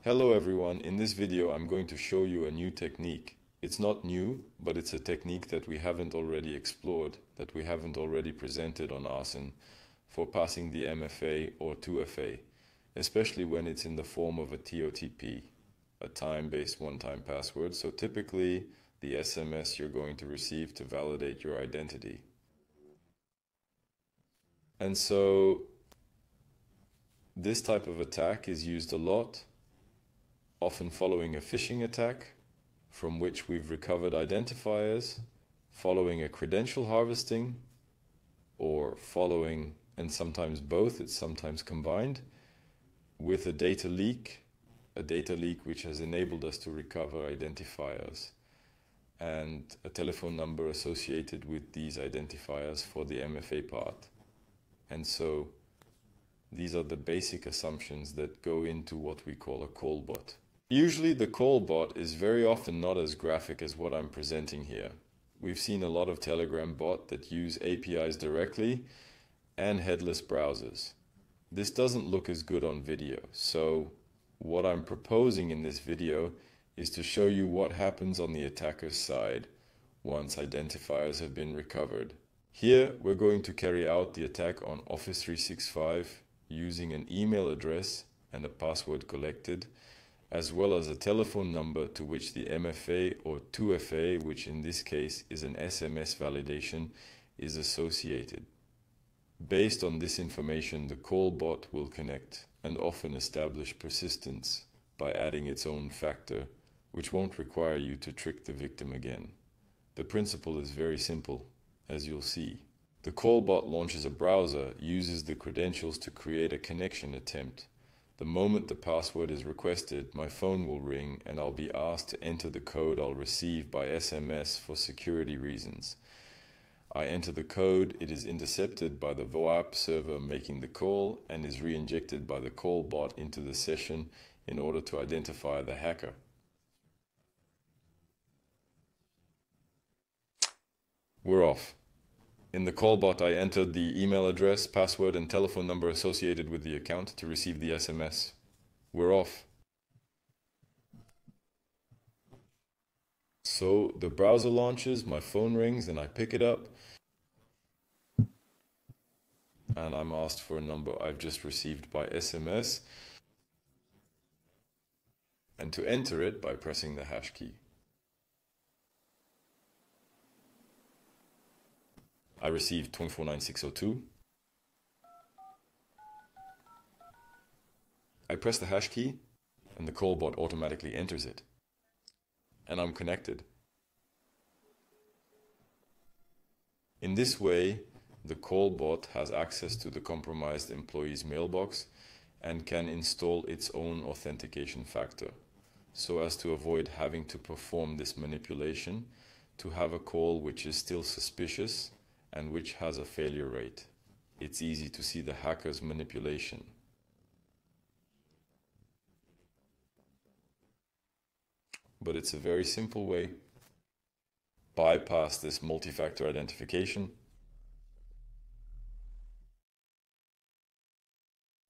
Hello everyone, in this video I'm going to show you a new technique. It's not new, but it's a technique that we haven't already explored, that we haven't already presented on Arsen for passing the MFA or 2FA, especially when it's in the form of a TOTP, a time-based one-time password. So typically the SMS you're going to receive to validate your identity. And so this type of attack is used a lot, often following a phishing attack, from which we've recovered identifiers, following a credential harvesting, or following, and sometimes both, it's sometimes combined, with a data leak which has enabled us to recover identifiers and a telephone number associated with these identifiers for the MFA part. And so these are the basic assumptions that go into what we call a callbot. Usually the callbot is very often not as graphic as what I'm presenting here. We've seen a lot of Telegram bot that use APIs directly and headless browsers. This doesn't look as good on video, so what I'm proposing in this video is to show you what happens on the attacker's side once identifiers have been recovered. Here we're going to carry out the attack on Office 365 using an email address and a password collected, as well as a telephone number to which the MFA or 2FA, which in this case is an SMS validation, is associated. Based on this information, the callbot will connect and often establish persistence by adding its own factor, which won't require you to trick the victim again. The principle is very simple, as you'll see. The callbot launches a browser, uses the credentials to create a connection attempt. The moment the password is requested, my phone will ring and I'll be asked to enter the code I'll receive by SMS for security reasons. I enter the code, it is intercepted by the VoAP server making the call and is re-injected by the call bot into the session in order to identify the hacker. We're off. In the callbot, I entered the email address, password, and telephone number associated with the account to receive the SMS. We're off. So the browser launches, my phone rings, and I pick it up. And I'm asked for a number I've just received by SMS. And to enter it by pressing the hash key. I received 249602. I press the hash key and the callbot automatically enters it. And I'm connected. In this way, the callbot has access to the compromised employee's mailbox and can install its own authentication factor, so as to avoid having to perform this manipulation to have a call which is still suspicious and which has a failure rate. It's easy to see the hacker's manipulation. But it's a very simple way. Bypass this multi-factor identification